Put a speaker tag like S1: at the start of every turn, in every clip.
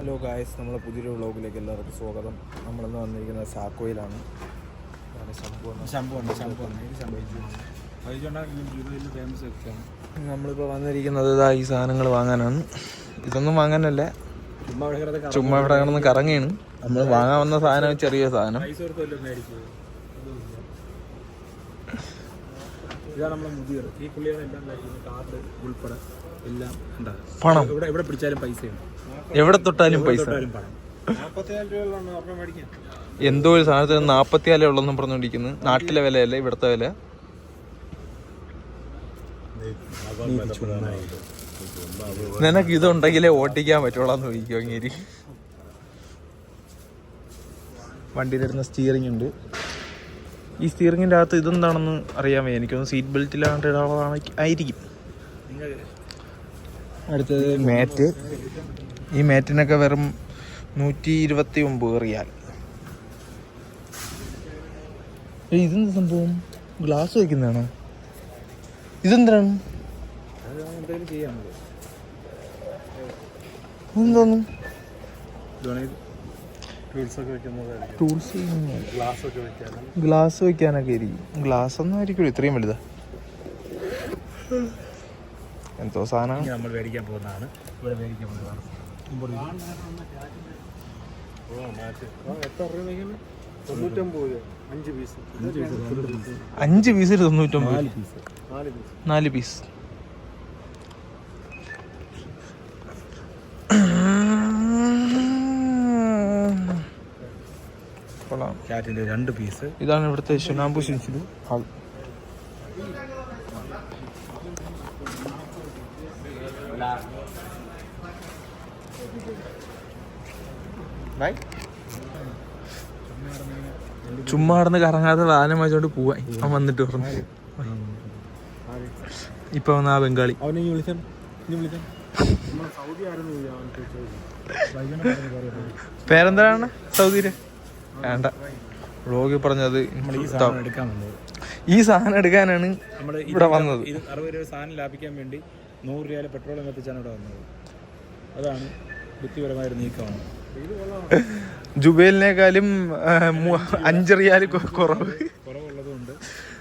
S1: Hello guys, നമ്മളെ പുതിയൊരു വ്ളോഗിലേക്ക് എല്ലാവർക്കും സ്വാഗതം. നമ്മളിന്ന് വന്നിരിക്കുന്നത് സാക്കോയിലാണ്. നമ്മളിപ്പോൾ വന്നിരിക്കുന്നത് ഈ സാധനങ്ങൾ വാങ്ങാനാണ്. ഇതൊന്നും വാങ്ങാനല്ല, ചുമ്മാ ഇവിടെ കിടന്ന് കറങ്ങിയാണ്. നമ്മൾ വാങ്ങാൻ വന്ന സാധനം ചെറിയ സാധനം.
S2: ഇതാണ് നമ്മളെ മുതിർ. ഈ പുള്ളിയാണ് എല്ലാം കാർഡ് ഉൾപ്പെടെ എല്ലാം
S1: പണം
S2: ഇവിടെ പിടിച്ചാലും പൈസയാണ്,
S1: എവിടെ തൊട്ടാലും പൈസ. എന്തോ ഒരു സാധനത്തിന് 44 ഉള്ളെന്നും പറഞ്ഞുകൊണ്ടിരിക്കുന്നു. നാട്ടിലെ വിലയല്ല, ഇവിടുത്തെ വില. നിനക്ക് ഇതുണ്ടെങ്കിലേ ഓട്ടിക്കാൻ പറ്റുള്ളാന്ന് ചോദിക്കും അങ്ങേരി. വണ്ടിയിലിരുന്ന സ്റ്റിയറിംഗ് ഉണ്ട്. ഈ സ്റ്റിയറിംഗിൻ്റെ അകത്ത് ഇതെന്താണെന്ന് അറിയാൻ വയ്യ. എനിക്കൊന്ന് സീറ്റ് ബെൽറ്റിലാണ്ട് ഇടാനുള്ളതാണ് ആയിരിക്കും. അടുത്തത് മാറ്റ്. ഈ മാറ്റിനൊക്കെ വെറും 129 റിയാൽ. ഇതെന്ത് സംഭവം? ഗ്ലാസ് വയ്ക്കുന്നതാണോ? ഇതെന്താണ്? എന്തോന്നു? ടൂൾസ് ഗ്ലാസ് വെക്കാനൊക്കെ ആയിരിക്കും. ഗ്ലാസ് ഒന്നും ആയിരിക്കും ഇത്രയും വലുതാ. എന്തോ സാധനം
S2: നമ്മൾ മേടിക്കാൻ പോകുന്നതാണ്. ഇവിടെ മേടിക്കാൻ പോകുന്നതാണ്.
S1: 5 പീസിൽ 99. 4 പീസ്.
S2: ക്യാറ്റിന്റെ 2 പീസ്.
S1: ഇതാണ് ഇവിടുത്തെ ഷുനാമ്പു ഷിൻസിലു ഹാൾ. ചുമ്മാ നടന്ന് കറങ്ങാതെ വാഹനം വാങ്ങിച്ചോണ്ട് പോവാൻ അവൻ വന്നിട്ട് പറഞ്ഞു. ഇപ്പൊ വന്ന ആ ബംഗാളി പേരെന്താണ്? സൗദിയില് വേണ്ട. വ്ളോഗിൽ പറഞ്ഞത് ഈ സാധനം എടുക്കാനാണ് ഇവിടെ വന്നത്.
S2: 60 രൂപ സാധനം ലാഭിക്കാൻ വേണ്ടി 100 രൂപ പെട്രോളും കത്തിച്ചാണ് ഇവിടെ വന്നത്. അതാണ് ബുദ്ധിപരമായൊരു നീക്കമാണ്.
S1: ജുബൈലിനേക്കാളും 5 റിയാൽ
S2: കുറവുള്ളതുകൊണ്ട്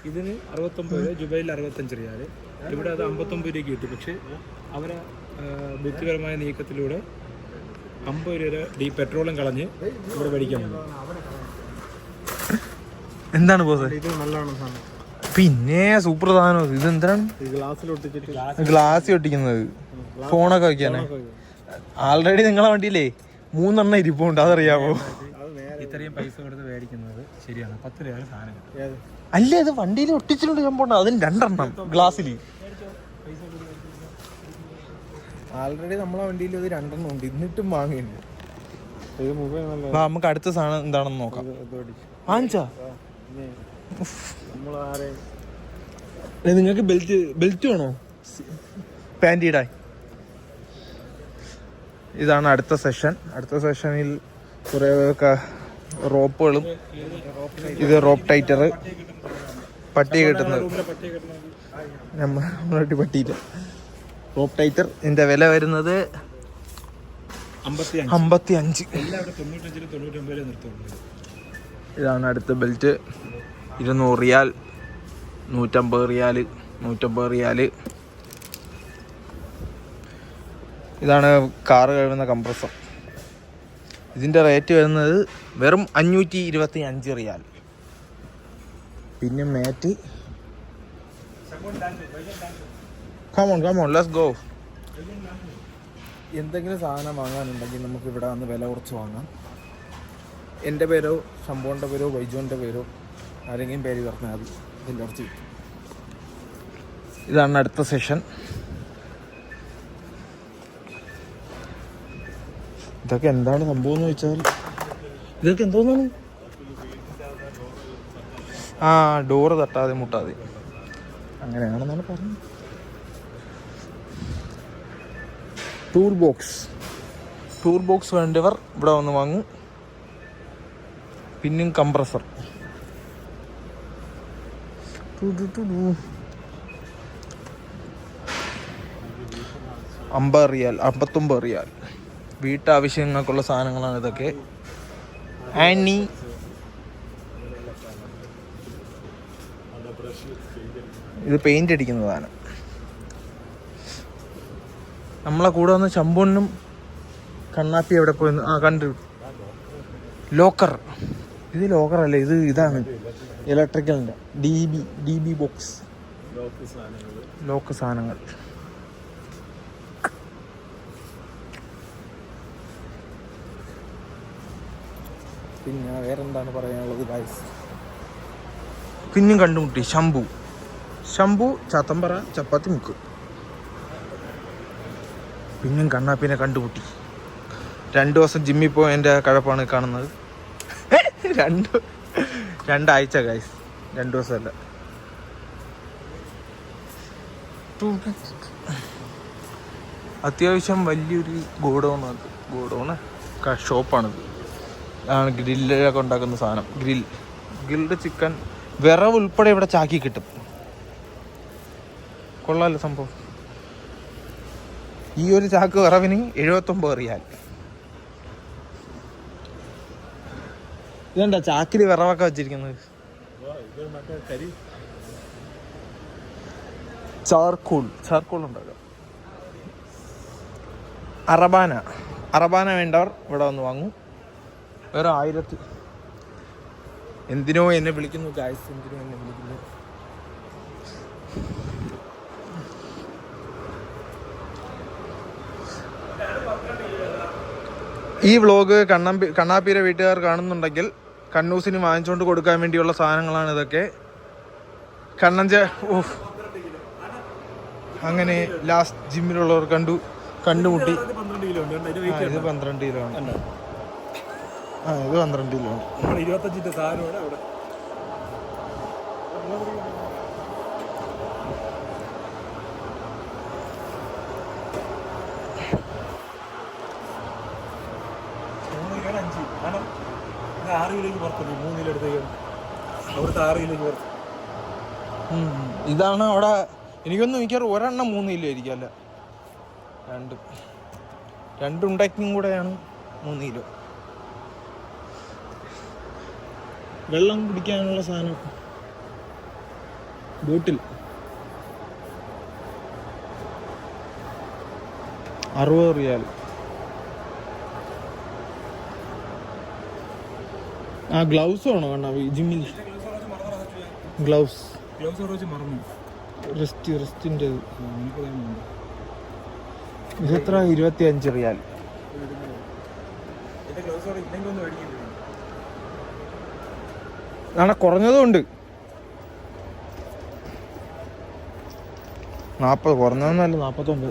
S2: ഇതിന് 69 രൂപ, ജുബൈലിൽ 65 റിയാൽ, ഇവിടെ അത് 59 രൂപയ്ക്ക് കിട്ടി. പക്ഷെ അവരെ ബുദ്ധിപരമായ നീക്കത്തിലൂടെ 50 രൂപ പെട്രോളും കളഞ്ഞ് ഇവിടെ മേടിക്കാൻ വന്നു.
S1: എന്താണ് ബോസ്? പിന്നെ സൂപ്പർ സാധനം. ഇത് എന്താണ്? ഗ്ലാസ് ഒട്ടിക്കുന്നത്, ഫോണൊക്കെ വയ്ക്കാനേ. ആൾറെഡി നിങ്ങളെ വണ്ടിയിലേ 3 എണ്ണം ഇരിപ്പുണ്ട്, അതറിയാമോ?
S2: ഇത്രയും പൈസ കൊടുത്ത് മേടിക്കുന്നത് ശരിയാണ്. 10 രൂപ സാധനം
S1: അല്ലേ? അത് വണ്ടിയിൽ ഒട്ടിച്ചിട്ടുണ്ട് സംഭവം. അതിന് 2 എണ്ണം ഗ്ലാസ്സിൽ. ആൾറെഡി നമ്മളെ വണ്ടിയിൽ അത് 2 എണ്ണം ഉണ്ട്, എന്നിട്ടും വാങ്ങിയിട്ടുണ്ട്. നമുക്ക് അടുത്ത സാധനം എന്താണെന്ന് നോക്കാം. വാങ്ങിച്ചാ നിങ്ങൾക്ക് ബെൽറ്റ് വേണോ പാൻറ് ഇടാൻ? ഇതാണ് അടുത്ത സെഷൻ. അടുത്ത സെഷനിൽ കുറേ റോപ്പുകളും, ഇത് റോപ്പ് ടൈറ്റർ, പട്ടി കെട്ടുന്നത്. നമ്മളായിട്ട് പട്ടിയില്ല. റോപ്പ് ടൈറ്റർ. ഇതിന്റെ വില വരുന്നത് 55. ഇതാണ് അടുത്ത ബെൽറ്റ്. 200 റിയാൽ, 150 റിയാൽ, 150 റിയാൽ. ഇതാണ് കാറ് കഴുകുന്ന കംപ്രസർ. ഇതിൻ്റെ റേറ്റ് വരുന്നത് വെറും 525 റിയാൽ. പിന്നെ മാറ്റ്. Come on let's go. എന്തെങ്കിലും സാധനം വാങ്ങാനുണ്ടെങ്കിൽ നമുക്ക് ഇവിടെ വന്ന് വില കുറച്ച് വാങ്ങാം. എൻ്റെ പേരോ ശംഭുവിൻ്റെ പേരോ ബൈജുവിൻ്റെ പേരോ ആരെങ്കിലും പേര് പറഞ്ഞാൽ മതി, ഇതിൻ്റെ കുറച്ച് കിട്ടും. ഇതാണ് അടുത്ത സെഷൻ. ഇതൊക്കെ എന്താണ് സംഭവം എന്ന് വെച്ചാൽ, ഇതൊക്കെ എന്തോന്നാണ്? ഡോറ് തട്ടാതെ മുട്ടാതെ അങ്ങനെയാണെന്നാണ് പറഞ്ഞത്. ടൂൾ ബോക്സ് വേണ്ടവർ ഇവിടെ വന്ന് വാങ്ങും. പിന്നെയും കംപ്രസർ. 50 റിയാൽ, 59 റിയാൽ. വീട്ടാവശ്യങ്ങൾക്കുള്ള സാധനങ്ങളാണ് ഇതൊക്കെ. ആനി ഇത് പെയിന്റ് അടിക്കുന്നതാണ്. നമ്മളെ കൂടെ വന്ന് ശമ്പൂനും കണ്ണാപ്പി എവിടെ പോയി കണ്ടു. ലോക്കർ, ഇത് ലോക്കറല്ലേ, ഇതാണ് ഇലക്ട്രിക്കലിൻ്റെ ഡി ബി ബോക്സ്, ലോക്ക് സാധനങ്ങൾ. പിന്നെ വേറെന്താണ് പറയാനുള്ളത് ഗൈസ്? പിന്നും കണ്ടുമുട്ടി ശംഭു ചാത്തമ്പറ ചപ്പാത്തി മുക്ക്. പിന്നും കണ്ണാപ്പിനെ കണ്ടുമുട്ടി. 2 ദിവസം ജിമ്മിൽ പോയതിൻ്റെ കഴപ്പാണ് കാണുന്നത്. 2 ആഴ്ച ഗൈസ്, 2 ദിവസമല്ല. അത്യാവശ്യം വലിയൊരു ഗോഡൗണ് ഷോപ്പാണിത്. ആണ് ഗ്രില്ലൊക്കെ ഉണ്ടാക്കുന്ന സാധനം. ഗ്രിൽഡ് ചിക്കൻ വിറവ് ഉൾപ്പെടെ ഇവിടെ ചാക്കി കിട്ടും. കൊള്ളാമല്ലോ സംഭവം. ഈ ഒരു ചാക്ക് വിറവിന് 79 റിയാൽ. ഇതെന്താ ചാക്കിൽ വിറവൊക്കെ വെച്ചിരിക്കുന്നത്? ചാർക്കോൾ ഉണ്ടാക്കാം. അറബാന വേണ്ടവർ ഇവിടെ വന്ന് വാങ്ങും. വേറെ 1000. എന്തിനോ എന്നെ വിളിക്കുന്നു ഗായ്സ്, എന്തിനോ എന്നെ വിളിക്കുന്നു. ഈ വ്ളോഗ് കണ്ണാപ്പിയുടെ വീട്ടുകാർ കാണുന്നുണ്ടെങ്കിൽ കണ്ണൂസിന് വാങ്ങിച്ചുകൊണ്ട് കൊടുക്കാൻ വേണ്ടിയുള്ള സാധനങ്ങളാണ് ഇതൊക്കെ. അങ്ങനെ ലാസ്റ്റ് ജിമ്മിലുള്ളവർ കണ്ടുമുട്ടി. ഇത് 12 കിലോ ആണ്. ഇത് 12 കിലോ ആണ്.
S2: 25 സാധനമാണ് അവിടെ. കാരണം 6 കിലോയ്ക്ക് പുറത്തുണ്ട്. 3 കിലോ എടുത്തേക്കും അവിടുത്തെ 6 കിലോയ്ക്ക് പുറത്ത്.
S1: ഇതാണ് അവിടെ. എനിക്കൊന്നും മിക്കവാറും ഒരെണ്ണം 3 കിലോ ആയിരിക്കും. അല്ല, 2 ഉണ്ടാക്കിയും കൂടെയാണ് 3 കിലോ. വെള്ളം കുടിക്കാനുള്ള സാധനം ബോട്ടിൽ 60 റിയാൽ. ഗ്ലൗസ് വേണോ? കണ്ണാ ജിമ്മിൽ ഗ്ലൗസ് റെസ്റ്റിൻ്റെ ഇതെത്ര? 25 റിയാൽ. കുറഞ്ഞതും ഉണ്ട്. 40 കുറഞ്ഞതൊന്നല്ല, 49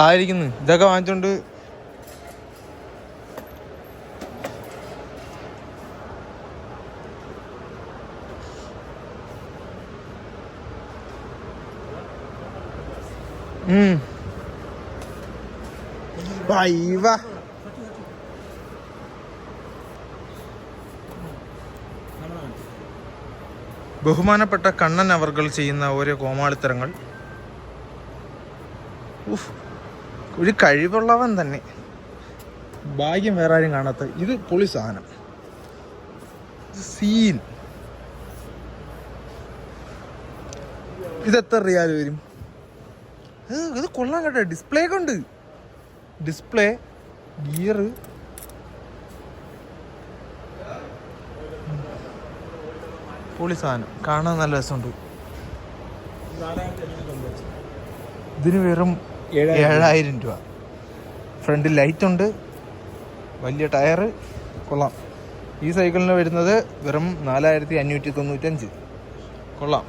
S1: ആയിരിക്കുന്നു. ഇതൊക്കെ വാങ്ങിച്ചോണ്ട് ബഹുമാനപ്പെട്ട കണ്ണൻ അവർകൾ ചെയ്യുന്ന ഓരോ കോമാളിത്തരങ്ങൾ. ഒരു കഴിവുള്ളവൻ തന്നെ. ഭാഗ്യം വേറെ ആരും കാണാത്ത. ഇത് പൊളി സാധനം. സീൻ. ഇതെത്ര റിയാൽ വരും? ഇത് കൊള്ളാൻ കേട്ടോ. ഡിസ്പ്ലേ ഒക്കെ ഉണ്ട്. Display, gear. പൊളി സാധനം. കാണാൻ നല്ല രസമുണ്ട്. ഇതിന് വെറും 7000 രൂപ. ഫ്രണ്ടിൽ ലൈറ്റ് ഉണ്ട്, വലിയ ടയറ്. കൊള്ളാം. ഈ സൈക്കിളിന് വരുന്നത് വെറും 4595. കൊള്ളാം.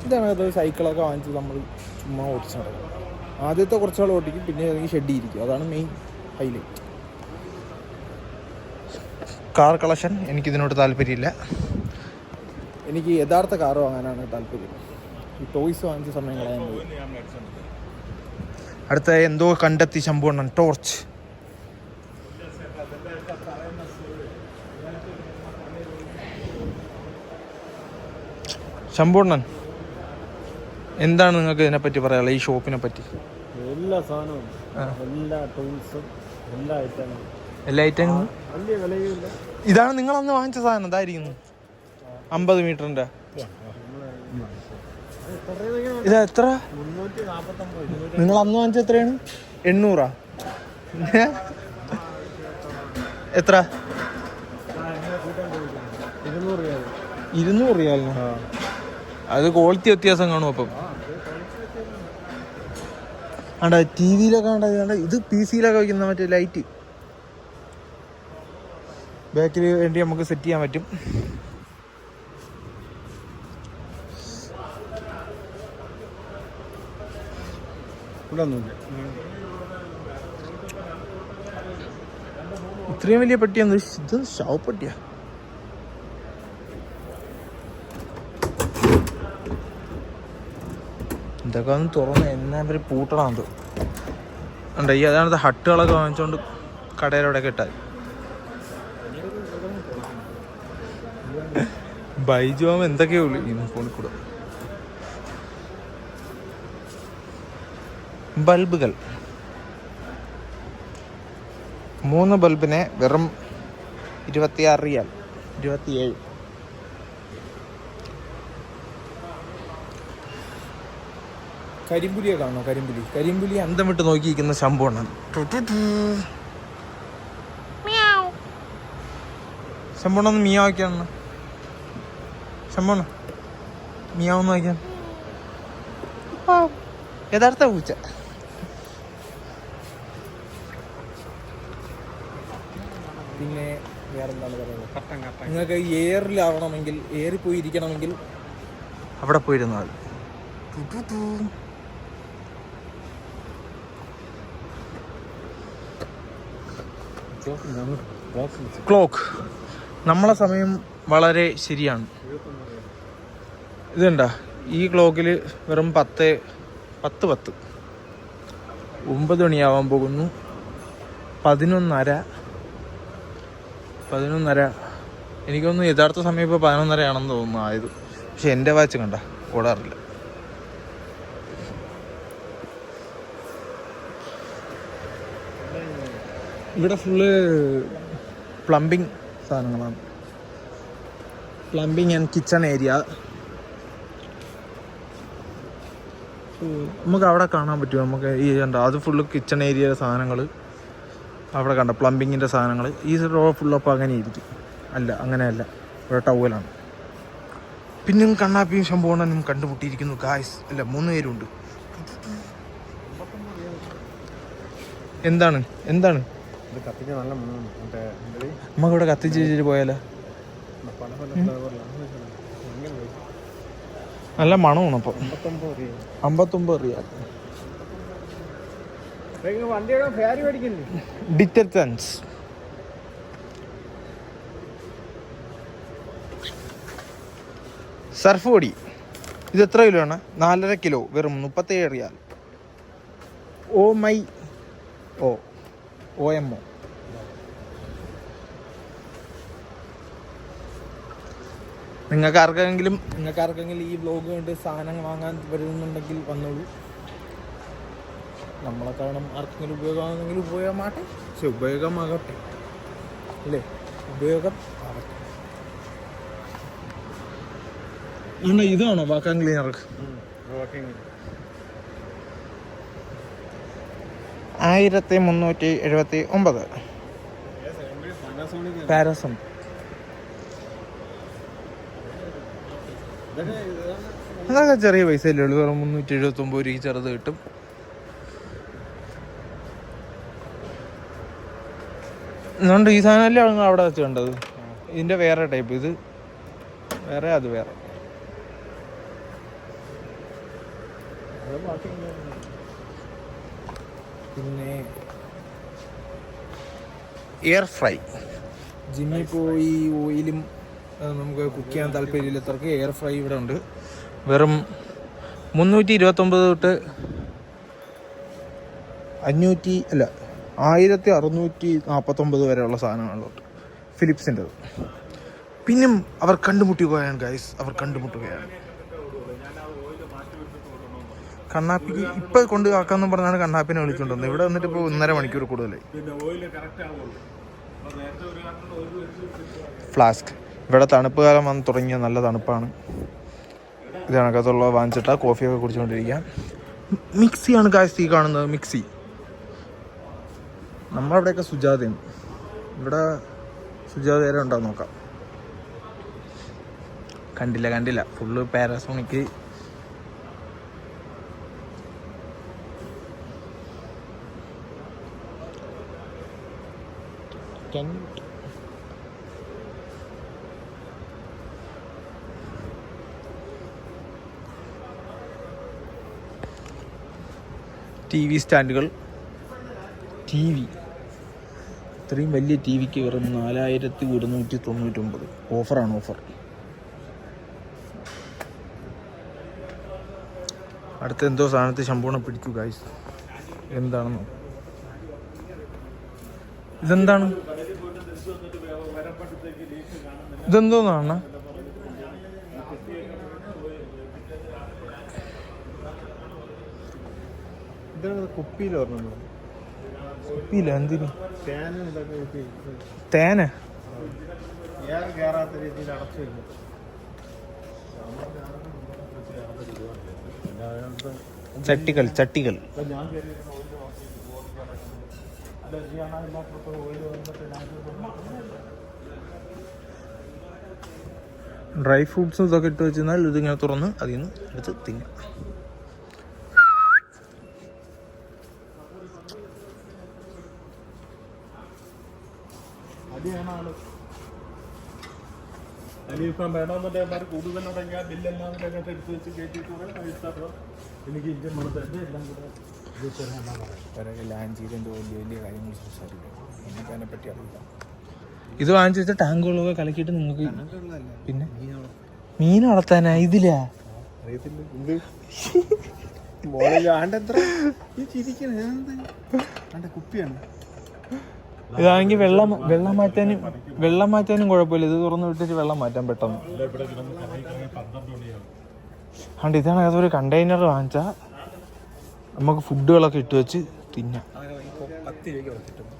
S1: ഇതാണ് സൈക്കിളൊക്കെ വാങ്ങിച്ച് നമ്മൾ ചുമ്മാ ഓടിച്ചു നടക്കും. ആദ്യത്തെ കുറച്ചാൾ ഓടിക്കും, പിന്നെ അല്ലെങ്കിൽ ഷെഡ് ഇരിക്കും. അതാണ് മെയിൻ ഹൈലൈറ്റ്. കാർ കളക്ഷൻ എനിക്കിതിനോട് താല്പര്യമില്ല. എനിക്ക് യഥാർത്ഥ കാർ വാങ്ങാനാണ് താല്പര്യം. ഈ ടോയ്സ് വാങ്ങിച്ച സമയം കളയാൻ പോയി. അടുത്ത എന്തോ കണ്ടെത്തി ശമ്പൂണ്ണൻ. ടോർച്ച്. ശമ്പൂർണ്ണൻ, എന്താണ് നിങ്ങൾക്ക് ഇതിനെപ്പറ്റി പറയാനുള്ളത്, ഈ ഷോപ്പിനെ പറ്റി?
S3: എല്ലാ സാധനവും, എല്ലാ ടൂൾസും, എല്ലാ ഐറ്റങ്ങളും,
S1: എല്ലാ ഐറ്റങ്ങളും
S3: വലിയ വിലയുമില്ല.
S1: ഇതാണ് നിങ്ങൾ അന്ന് വാങ്ങിച്ച സാധനം, ഇതായിരിക്കുന്നു 50 മീറ്ററിന്റെ. ഇത് എത്ര?
S3: 349.
S1: നിങ്ങൾ അന്ന് വാങ്ങിച്ച എത്രയാണ്? 800. എത്ര? 200 റിയാലിന്. അത് ക്വാളിറ്റി വ്യത്യാസം കാണും. അപ്പം ആണ്ടാ ടി വിയിലൊക്കെ കണ്ട ഇത് PC യിലൊക്കെ വയ്ക്കുന്ന മറ്റേ ലൈറ്റ് ബാക്കിൽ വേണ്ടി നമുക്ക് സെറ്റ് ചെയ്യാൻ പറ്റും. ഇത്രയും വലിയ പെട്ടിയാണ് ഇത്. ശവപ്പെട്ടിയാ. ഇതൊക്കെ ഒന്ന് തുറന്ന് എന്നാ ഇവര് പൂട്ടണത് ഉണ്ട്. ഈ അതാണത് ഹട്ടുകളൊക്കെ വാങ്ങിച്ചോണ്ട് കടയിലൂടെ ഇട്ടാൽ. ബൈജു ആവുമ്പോൾ എന്തൊക്കെയോ ഉള്ളു ഈ ഫോണിൽ കൂടെ. ബൾബുകൾ 3 ബൾബിന് വെറും 26 റിയാൽ, 27. കരിമ്പുലിയെ കാണോ? കരിമ്പുലി അന്തം വിട്ട് നോക്കിയിരിക്കുന്ന ശമ്പൂർണ്ണൻ. ശമ്പൂർണ്ണ ഒന്ന് മിയാവയ്ക്കാണ്. ശമ്പൂർണ്ണ മിയാവെന്ന് വായിക്കാൻ. യഥാർത്ഥ പൂച്ച. പിന്നെ വേറെന്താണ് പറയുന്നത്? നിങ്ങൾക്ക് എയറിലാവണമെങ്കിൽ, എയറിൽ പോയി ഇരിക്കണമെങ്കിൽ അവിടെ പോയിരുന്നാൽ. ക്ലോക്ക്, നമ്മളെ സമയം വളരെ ശരിയാണ്. ഇതുണ്ട ഈ ക്ലോക്കിൽ വെറും 10 9 മണിയാവാൻ പോകുന്നു. 11:30. എനിക്കൊന്ന് യഥാർത്ഥ സമയം ഇപ്പോൾ 11:30 ആണെന്ന് തോന്നുന്നു ആയത്. പക്ഷെ എൻ്റെ വാച്ച് കണ്ട ഓടാറില്ല. ഇവിടെ ഫുള്ള് പ്ലംബിങ് സാധനങ്ങളാണ്. Plumbing and kitchen area. നമുക്ക് അവിടെ കാണാൻ പറ്റും. നമുക്ക് ഈ കണ്ട അത് ഫുള്ള് കിച്ചൺ ഏരിയയുടെ സാധനങ്ങൾ അവിടെ കണ്ട. പ്ലംബിങ്ങിൻ്റെ സാധനങ്ങൾ ഈ റോ ഫുള്ളപ്പോൾ അങ്ങനെ ഇരിക്കും. അല്ല, അങ്ങനെയല്ല, ഇവിടെ ടൗവലാണ്. പിന്നെ കണ്ണാപ്പിയും ശമ്പൂർണ്ണനും കണ്ടുമുട്ടിയിരിക്കുന്നു ഗായ്സ്. അല്ല, 3 പേരുണ്ട്. എന്താണ് നമുക്ക് ഇവിടെ കത്തിച്ച് വെച്ചിട്ട് പോയാലോ? നല്ല മണമാണ്. അപ്പം 59 റിയാൽ. ഡിറ്റർജൻസ് സർഫ് പൊടി. ഇത് എത്ര കിലോ ആണ്? 4.5 കിലോ, വെറും 37 റിയാൽ. OMO. നിങ്ങൾക്ക് ആർക്കെങ്കിലും ഈ വ്ലോഗ് കണ്ട് സാധനങ്ങൾ വാങ്ങാൻ വരുന്നുണ്ടെങ്കിൽ വന്നോളൂ. നമ്മളെ കാരണം ആർക്കെങ്കിലും ഉപയോഗമാണെങ്കിൽ ഉപയോഗമാകട്ടെ. പക്ഷെ ഉപയോഗമാകട്ടെ അല്ലേ? ഉപയോഗം ആവട്ടെ. ആണോ? ഇതാണോ വാക്വം ക്ലീനർ? 1379. പാരസോണിക്. അതൊക്കെ ചെറിയ പൈസ അല്ലേ ഉള്ളൂ. വെറും 379 രൂപ ചെറുത് കിട്ടും. അതുകൊണ്ട് ഈ സാധനമല്ലേ അവിടെ വെച്ച് കണ്ടത്. ഇതിൻ്റെ വേറെ ടൈപ്പ്. ഇത് വേറെ, അത് വേറെ. പിന്നെ എയർ ഫ്രൈ. ജിമ്മിൽ പോയി ഓയിലും നമുക്ക് കുക്ക് ചെയ്യാൻ താല്പര്യമില്ലാത്തവർക്ക് എയർ ഫ്രൈ ഇവിടെ ഉണ്ട്. വെറും 329 തൊട്ട് 1649 വരെയുള്ള സാധനങ്ങളുണ്ട് ഫിലിപ്സിൻ്റെത്. പിന്നും അവർ കണ്ടുമുട്ടുകയാണ് ഗൈസ്. അവർ കണ്ടുമുട്ടുകയാണ്. കണ്ണാപ്പിക്ക് ഇപ്പം കൊണ്ട് ആക്കാമെന്ന് പറഞ്ഞാണ് കണ്ണാപ്പിനെ വിളിച്ചുകൊണ്ട് വന്നത്. ഇവിടെ വന്നിട്ട് ഇപ്പോൾ 1.5 മണിക്കൂർ കൂടുതലായി. ഫ്ലാസ്ക് ഇവിടെ തണുപ്പ് കാലം വന്ന് തുടങ്ങിയ നല്ല തണുപ്പാണ്. ഇത് കണക്കത്തുള്ള വാങ്ങിച്ചിട്ടാ കോഫിയൊക്കെ കുടിച്ചുകൊണ്ടിരിക്കാം. മിക്സിയാണ് കാശ് കാണുന്നത്. മിക്സി നമ്മളവിടെയൊക്കെ സുജാതയാണ്. ഇവിടെ സുജാതേരെ ഉണ്ടാവും നോക്കാം. കണ്ടില്ല ഫുള്ള് പാരാസോണിക്. TV സ്റ്റാൻഡുകൾ. ഇത്രയും വലിയ ടിവിക്ക് വെറും 4199. ഓഫറാണ്. അടുത്ത എന്തോ സാധനത്തിൽ ശമ്പൂണം പിടിച്ചു ഗൈസ്. എന്താണെന്നോ ഇതെന്താണ്? ഇതെന്തോന്നാണ്?
S3: കുപ്പിയിൽ ഓർമ്മ
S1: കുപ്പിയില്ല. എന്തിന്? തേന്
S3: കയറാത്ത രീതിയിൽ അടച്ചു വെക്കും.
S1: ചട്ടികൾ ഡ്രൈ ഫ്രൂട്ട്സും ഇതൊക്കെ ഇട്ട് വെച്ചാൽ ഇതിങ്ങനെ തുറന്ന് അതിൽ നിന്ന് എടുത്ത് തിന്നാം.
S3: അതിലിപ്പം വേണമെന്നുണ്ടെങ്കിൽ കൂടുതലുണ്ടെങ്കിൽ ബില്ലെല്ലാം എടുത്ത് വെച്ച് കയറ്റിയിട്ട് എനിക്ക് ഇന്ത്യൻ മണത്തെ എല്ലാം കൂടെ
S1: ലാൻഡ് ചെയ്ത് എന്തോ വലിയ കാര്യങ്ങൾ സംസാരിക്കും. എനിക്ക് അതിനെപ്പറ്റി അറിയില്ല. ഇത് വാങ്ങിച്ചു വെച്ച ടാങ്കുകളൊക്കെ കലക്കിയിട്ട് നിങ്ങൾക്ക് പിന്നെ മീൻ വളർത്താനാ ഇതില്ല
S3: അറിയത്തില്ല. കുപ്പിയാണ്.
S1: ഇതാണെങ്കിൽ വെള്ളം മാറ്റാനും കുഴപ്പമില്ല. ഇത് തുറന്ന് വിട്ടിട്ട് വെള്ളം മാറ്റാൻ പെട്ടെന്ന്. അതുകൊണ്ട് ഇതാണ് അതൊരു കണ്ടെയ്നർ വാങ്ങിച്ചാൽ നമുക്ക് ഫുഡുകളൊക്കെ ഇട്ട് വെച്ച് തിന്നാം.
S2: 10 രൂപയ്ക്ക് കൊടുത്തിട്ടുണ്ട്.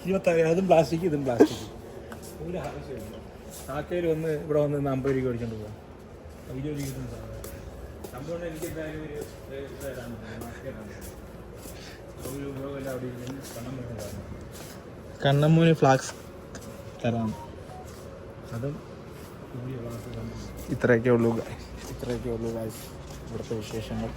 S2: 26 അതും പ്ലാസ്റ്റിക്, ഇതും പ്ലാസ്റ്റിക്. ഒരു ആവശ്യമില്ല. ആക്കയിൽ വന്ന് ഇവിടെ വന്ന് 50 രൂപയ്ക്ക് മേടിച്ചോണ്ട് പോകാം. 20 രൂപ സംഭവം എനിക്ക് എന്തായാലും ഒരു ഉപയോഗമില്ല. അവിടെ
S1: കണ്ണമ്മൂന് ഫ്ലാക്സ് തരാം.
S2: അതും
S1: ഇത്രയൊക്കെ ഉള്ളൂ ഗായ്സ് ഇവിടുത്തെ വിശേഷങ്ങൾ.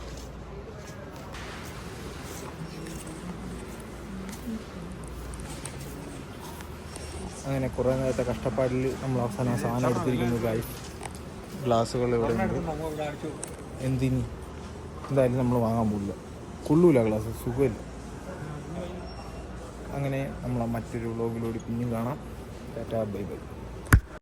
S1: അങ്ങനെ കുറേ നേരത്തെ കഷ്ടപ്പാടിൽ നമ്മൾ അവസാനം സാധനം എടുത്തിരിക്കുന്നു ഗായ്സ്. ഗ്ലാസ്സുകൾ ഇവിടെ ഉണ്ട്. എന്തിനി എന്തായാലും നമ്മൾ വാങ്ങാൻ പോകില്ല. കൊള്ളൂല ഗ്ലാസ്, സുഖമില്ല. അങ്ങനെ നമ്മളെ മറ്റൊരു വ്ളോഗിലൂടെ പിന്നെയും കാണാം. Tata bye bye.